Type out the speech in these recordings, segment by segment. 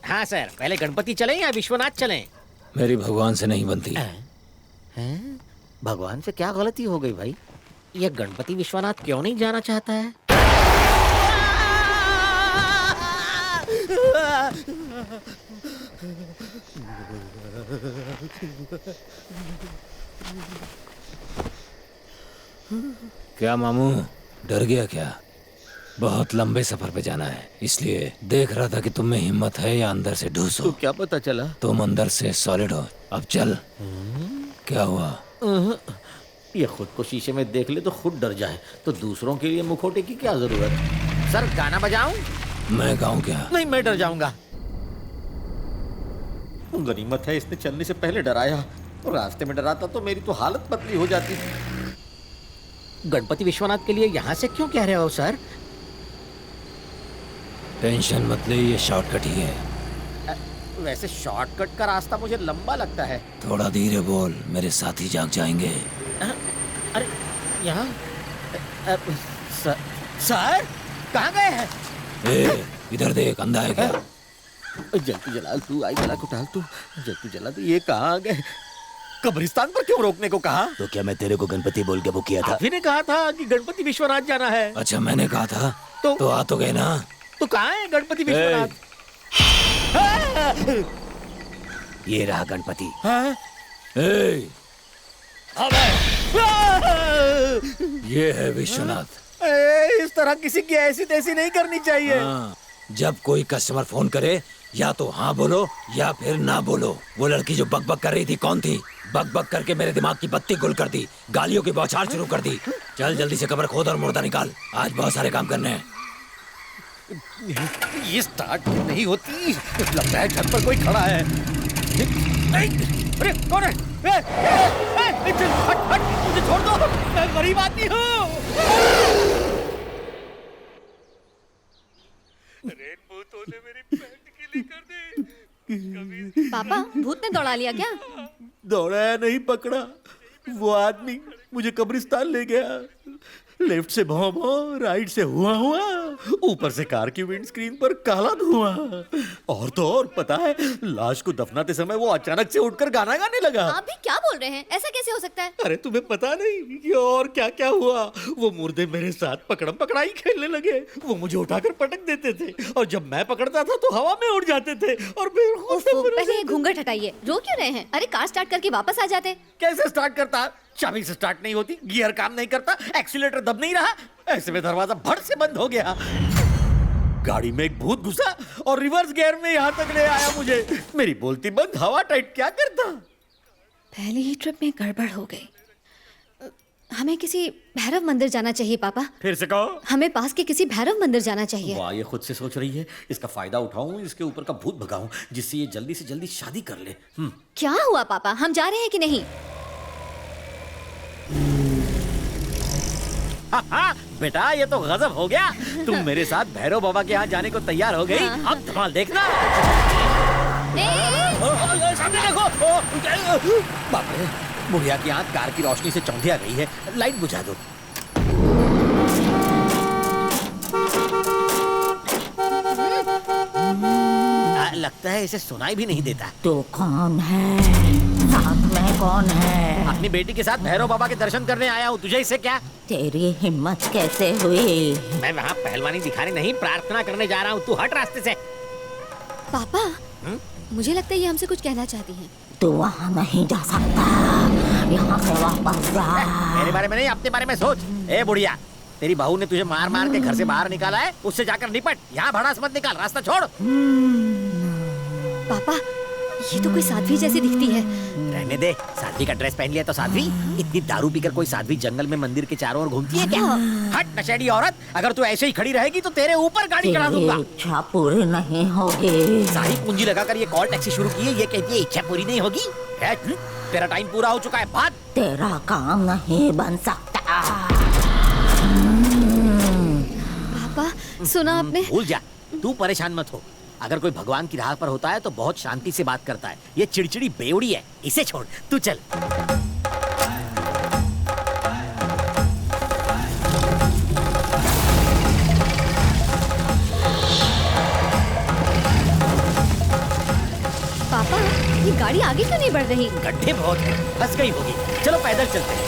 हाँ सर, पहले गणपति चलें या विश्वनाथ चलें? मेरी भगवान से नहीं बनती। हैं? भगवान से क्या गलती हो गई भाई? ये गणपति विश्वनाथ क्यों नहीं जाना चाहता है? क्या मामू, डर गया क्या? बहुत लंबे सफर पे जाना है, इसलिए देख रहा था कि तुम में हिम्मत है या अंदर से ढूंसो। तो क्या पता चला? तुम अंदर से सॉलिड हो। अब चल। क्या हुआ? ये खुद को शीशे में देख ले तो खुद डर जाए, तो दूसरों के लिए मुखौटे की क्या जरूरत? सर गाना बजाऊं? मैं गाऊं क्या? नहीं, मैं डर जाऊंगा। गनीमत है इसने चलने से पहले डराया, और रास्ते में डराता तो मेरी तो हालत पतली हो जाती। गणपति विश्वनाथ के लिए यहाँ से क्यों कह रहे हो सर? टेंशन मत ले, ये शॉर्टकट ही है। वैसे शॉर्टकट का रास्ता मुझे लंबा लगता है। थोड़ा धीरे बोल, मेरे साथी जाग जाएंगे। अरे यहाँ सर कहाँ गए हैं? ए, इधर देख, अंधा है क्या? जल्दी जला तू, आई जला को टाल तू, जल्दी जला तू। ये कहाँ गए? कब्रिस्तान पर क्यों रोकने को कहा? तो क्या मैं तेरे को गणपति बोल के बुक किया था? आप ही ने कहा था कि गणपति विश्वनाथ जाना है। अच्छा, मैंने कहा था तो आ तो गए ना। तो कहाँ है गणपति विश्वनाथ? ये रहा गणपति। ए, ये है विश्वनाथ। इस तरह किसी की ऐसी तैसी नहीं करनी चाहिए। हाँ, जब कोई कस्टमर फोन करे या तो हाँ बोलो या फिर ना बोलो। वो लड़की जो बक बक कर रही थी कौन थी? बक बक करके मेरे दिमाग की बत्ती गुल कर दी, गालियों की बौछार शुरू कर दी। चल जल्दी से कब्र खोद और मुर्दा निकाल, आज बहुत सारे काम करने हैं। ये स्टार्ट नहीं होती, लगता है छत पर कोई खड़ा है। अरे कौन है? हट हट, मुझे छोड़ दो, मैं गरीब आदमी हूँ। रेनबो ने मेरी पैंट गीली कर दी। पापा, भूत ने दौड़ा लिया क्या? दौड़ाया नहीं, पकड़ा। वो आदमी मुझे कब्रिस्तान ले गया। लेफ्ट से भौं भौं, राइट से हुआ हुआ, ऊपर से कार की विंडस्क्रीन पर काला धुआं। और तो और पता है, लाश को दफनाते समय वो अचानक से उठकर गाना गाने लगा। आप भी क्या बोल रहे हैं? ऐसा कैसे हो सकता है? अरे तुम्हें पता नहीं कि और क्या क्या हुआ? वो मुर्दे मेरे साथ पकड़म पकड़ाई खेलने लगे। वो मुझे उठाकर पटक देते थे, और जब मैं पकड़ता था तो हवा में उड़ जाते थे। और पहले घूंघट हटाइए, रो क्यों रहे हैं? अरे कार स्टार्ट करके वापस आ जाते। कैसे स्टार्ट करता? चाबी से स्टार्ट नहीं होती, गियर काम नहीं करता, एक्सीलेटर दब नहीं रहा। ऐसे में दरवाजा भड़ से बंद हो गया। गाड़ी में एक भूत घुसा और रिवर्स गियर में यहाँ तक ले आया मुझे। मेरी बोलती बंद, हवा टाइट, क्या करता? पहली ही ट्रिप में गड़बड़ हो गई। हमें किसी भैरव मंदिर जाना चाहिए पापा। फिर से कहो। हमें पास के किसी भैरव मंदिर जाना चाहिए। वाह, ये खुद से सोच रही है। इसका फायदा उठाऊं, इसके ऊपर का भूत भगाऊं, जिससे ये जल्दी से जल्दी शादी कर ले। क्या हुआ पापा, हम जा रहे हैं कि नहीं? बेटा, ये तो गजब हो गया। तुम मेरे साथ भैरव बाबा के यहाँ जाने को तैयार हो गई। अब धमाल देखना। सामने देखो। बाप रे, बुढ़िया की आँख कार की रोशनी से चौंधिया गई है। लाइट बुझा दो। लगता है इसे सुनाई भी नहीं देता। तो कौन है? साथ में कौन है? अपनी बेटी के साथ भैरव बाबा के दर्शन करने आया हूँ, तुझे इससे क्या? तेरी हिम्मत कैसे हुई? मैं वहाँ पहलवानी दिखाने नहीं, प्रार्थना करने जा रहा हूँ। तू हट रास्ते से। पापा, मुझे लगता है ये हमसे कुछ कहना चाहती हैं। तू वहाँ नहीं जा सकता, यहाँ से वापस जा। मेरे बारे में नहीं, अपने बारे में सोच। ए बुढ़िया, तेरी बहू ने तुझे मार मार के घर से बाहर निकाला है, उससे जाकर निपट। यहाँ भड़ास मत निकाल, रास्ता छोड़। पापा, ये तो कोई साध्वी जैसी दिखती है। रहने दे, साध्वी का ड्रेस पहन लिया तो साध्वी? इतनी दारू पीकर कोई साध्वी जंगल में मंदिर के चारों ओर घूमती है क्या? हट नशेड़ी औरत, अगर तू ऐसे ही खड़ी रहेगी तो तेरे ऊपर गाड़ी चढ़ा दूंगा। इच्छा पूरी नहीं होगी। सारी पूंजी लगाकर ये कॉल टैक्सी शुरू की है, ये कहती है इच्छा पूरी नहीं होगी। तेरा टाइम पूरा हो चुका है, भाग। तेरा काम नहीं बन सकता। पापा, सुना आपने? भूल जा, तू परेशान मत हो। अगर कोई भगवान की राह पर होता है तो बहुत शांति से बात करता है। ये चिड़चिड़ी बेवड़ी है, इसे छोड़, तू चल। गाड़ी आगे क्यों नहीं बढ़ रही? गड्ढे बहुत हैं, फंस गई होगी। चलो पैदल चलते हैं।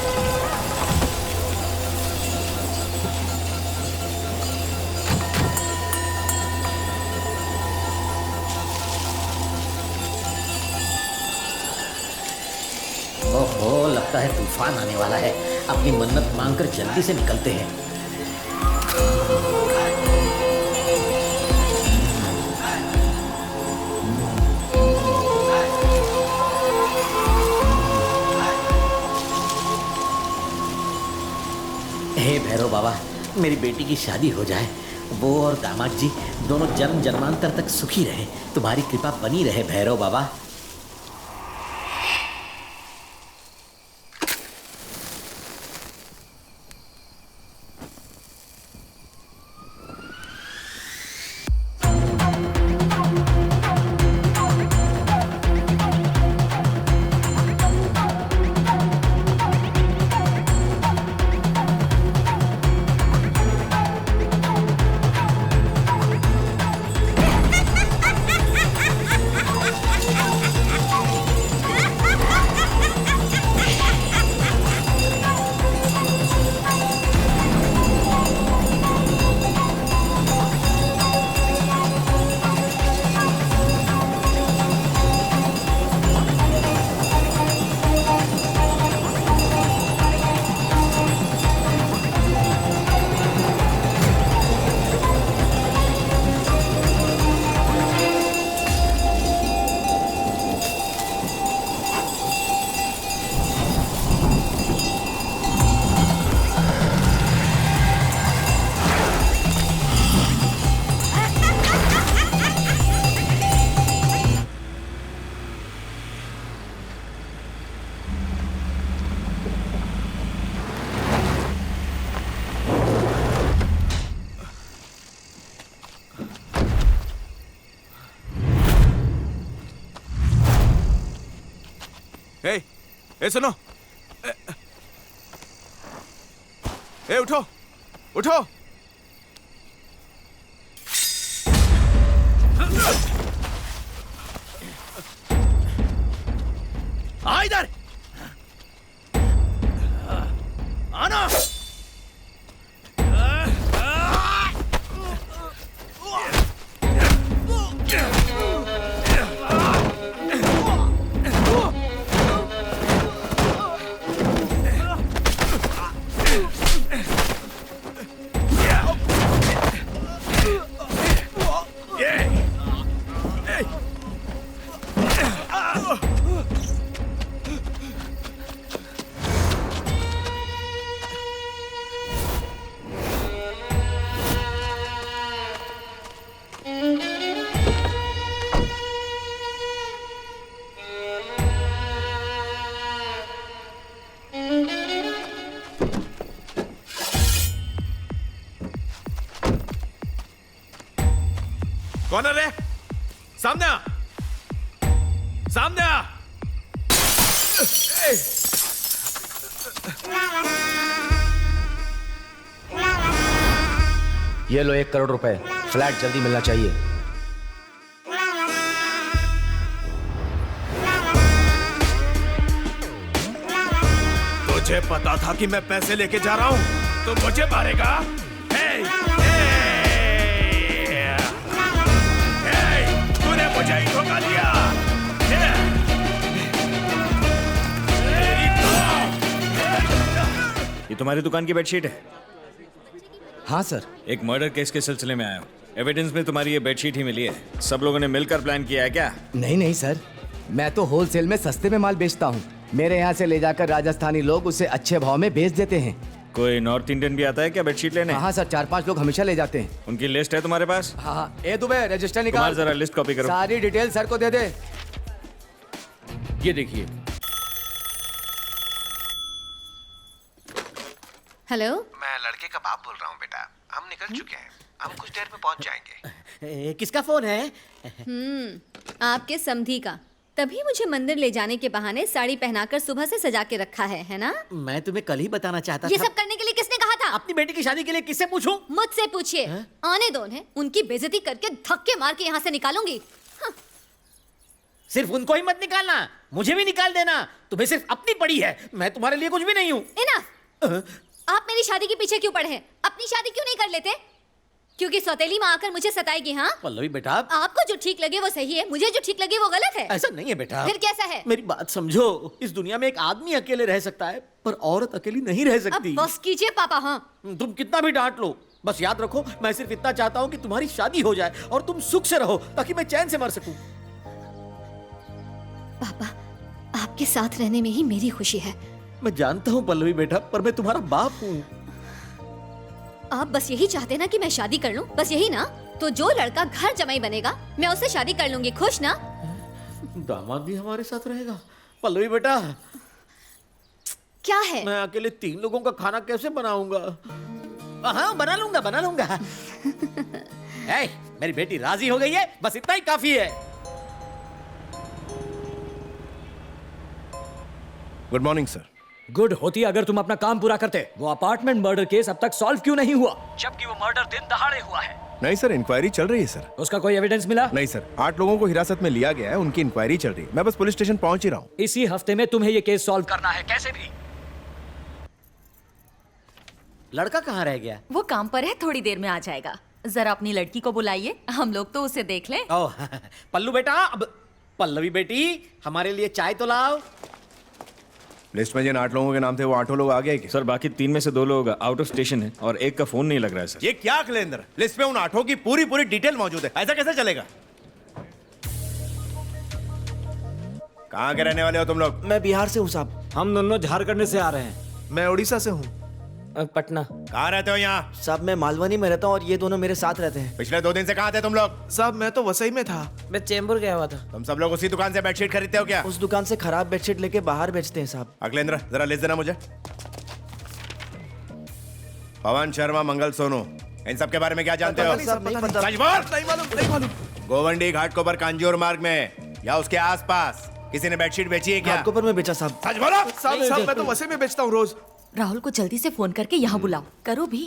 ओहो, लगता है तूफान आने वाला है। अपनी मन्नत मांगकर जल्दी से निकलते हैं। हे भैरव बाबा, मेरी बेटी की शादी हो जाए, वो और दामाद जी दोनों जन्म जन्मांतर तक सुखी रहे। तुम्हारी कृपा बनी रहे भैरव बाबा। ए सुनो, ए उठो उठो। आ इधर, आना। कौन है रे? सामने आ, सामने आ। ये लो 1 करोड़ रुपए। फ्लैट जल्दी मिलना चाहिए। तुझे पता था कि मैं पैसे लेके जा रहा हूं तो मुझे मारेगा? तूने मुझे ही धोखा दिया। ये तुम्हारी दुकान की बेडशीट है? हाँ सर। एक मर्डर केस के सिलसिले में आया हूँ। एविडेंस में तुम्हारी ये बेडशीट ही मिली है। सब लोगों ने मिलकर प्लान किया है क्या? नहीं नहीं सर, मैं तो होलसेल में सस्ते में माल बेचता हूँ। मेरे यहाँ से ले जाकर राजस्थानी लोग उसे अच्छे भाव में बेच देते हैं। कोई नॉर्थ इंडियन भी आता है क्या बेडशीट लेने? हाँ सर, 4-5 लोग हमेशा ले जाते हैं। उनकी लिस्ट है तुम्हारे पास? हाँ। ए दुबे, रजिस्टर निकाल। तुम्हारा जरा लिस्ट कॉपी करो। सारी डिटेल सर को दे दे। ये देखिए। हेलो, मैं लड़के का बाप बोल रहा हूँ बेटा। हम निकल चुके हैं, हम कुछ देर में पहुंच जाएंगे। किसका फोन है? आपके समधी का। तभी मुझे मंदिर ले जाने के बहाने साड़ी पहनाकर सुबह से सजा के रखा है ना? मैं तुम्हें कल ही बताना चाहता ये था। सब करने के लिए किसने कहा था? अपनी बेटी की शादी के लिए किससे पूछूं? मुझसे पूछिए। आने दो उन्हें, उनकी बेइज्जती करके धक्के मार के यहाँ से निकालूंगी। हाँ। सिर्फ उनको ही मत निकालना, मुझे भी निकाल देना। तुम्हें सिर्फ अपनी पड़ी है, मैं तुम्हारे लिए कुछ भी नहीं हूँ। इनफ। आप मेरी शादी के पीछे क्यों पड़े हैं? अपनी शादी क्यों नहीं कर लेते? क्योंकि सौतेली माँ आकर मुझे सताएगी। हाँ पल्लवी बेटा, आपको जो ठीक लगे वो सही है, मुझे जो ठीक लगे वो गलत है। ऐसा नहीं है बेटा। फिर कैसा है? मेरी बात समझो, इस दुनिया में एक आदमी अकेले रह सकता है, पर औरत अकेली नहीं रह अब सकती। बस कीजिए पापा। हाँ तुम कितना भी डांट लो, बस याद रखो मैं सिर्फ इतना चाहता हूँ कि तुम्हारी शादी हो जाए और तुम सुख से रहो, ताकि मैं चैन से मर सकूं। पापा, आपके साथ रहने में ही मेरी खुशी है। मैं जानता हूँ पल्लवी बेटा, पर मैं तुम्हारा बाप हूँ। आप बस यही चाहते ना कि मैं शादी कर लूं, बस यही ना? तो जो लड़का घर जमाई बनेगा मैं उससे शादी कर लूंगी। खुश ना? दामाद भी हमारे साथ रहेगा। पल्लवी बेटा, क्या है? मैं अकेले 3 लोगों का खाना कैसे बनाऊंगा? हाँ बना लूंगा, बना लूंगा। ए, मेरी बेटी राजी हो गई है, बस इतना ही काफी है। Good morning sir. गुड होती अगर तुम अपना काम पूरा करते। वो अपार्टमेंट मर्डर केस अब तक सॉल्व क्यों नहीं हुआ, जबकि वो मर्डर दिन दहाड़े हुआ है? नहीं सर, इंक्वायरी चल रही है सर। उसका कोई एविडेंस मिला? नहीं सर, 8 लोगों को हिरासत में लिया गया है, उनकी इंक्वायरी चल रही है। मैं बस पुलिस स्टेशन पहुंच ही रहा हूँ। इसी हफ्ते में तुम्हें ये केस सॉल्व करना है, कैसे भी। लड़का कहाँ रह गया? वो काम पर है, थोड़ी देर में आ जाएगा। जरा अपनी लड़की को बुलाइए, हम लोग तो उसे देख लें। ओह पल्लू बेटा, अब पल्लवी बेटी हमारे लिए चाय तो लाओ। लिस्ट में जिन 8 लोगों के नाम थे वो 8 लोग आ गए क्या? सर बाकी 3 में से 2 लोग आउट ऑफ स्टेशन है और एक का फोन नहीं लग रहा है सर। ये क्या कैलेंडर? लिस्ट में उन 8 की पूरी डिटेल मौजूद है, ऐसा कैसे चलेगा? कहाँ के रहने वाले हो तुम लोग? मैं बिहार से हूँ साहब। हम दोनों झारखंड से आ रहे हैं। मैं उड़ीसा से हूँ। पटना। कहाँ रहते हो यहाँ? साहब मैं मालवनी में रहता हूँ और ये दोनों मेरे साथ रहते हैं। पिछले 2 दिन से कहाँ थे तुम लोग? साहब मैं तो वसई में था। मैं चेंबूर गया हुआ था। तुम सब लोग उसी दुकान से बेडशीट खरीदते हो क्या? उस दुकान से खराब बेडशीट लेके बाहर बेचते हैं साहब। अखिलेंद्र जरा लिस्ट देना मुझे। पवन शर्मा, मंगल सोनू, इन सब के बारे में क्या जानते हो? नहीं मालूम। गोवंडी घाटकोपर कांजूर मार्ग में या उसके आसपास किसी ने बेडशीट बेची है क्या? घाटकोपर में बेचा साहब। सच बोलो। साहब मैं तो वसई में बेचता हूँ रोज। राहुल को जल्दी से फोन करके यहाँ बुलाओ। करो भी।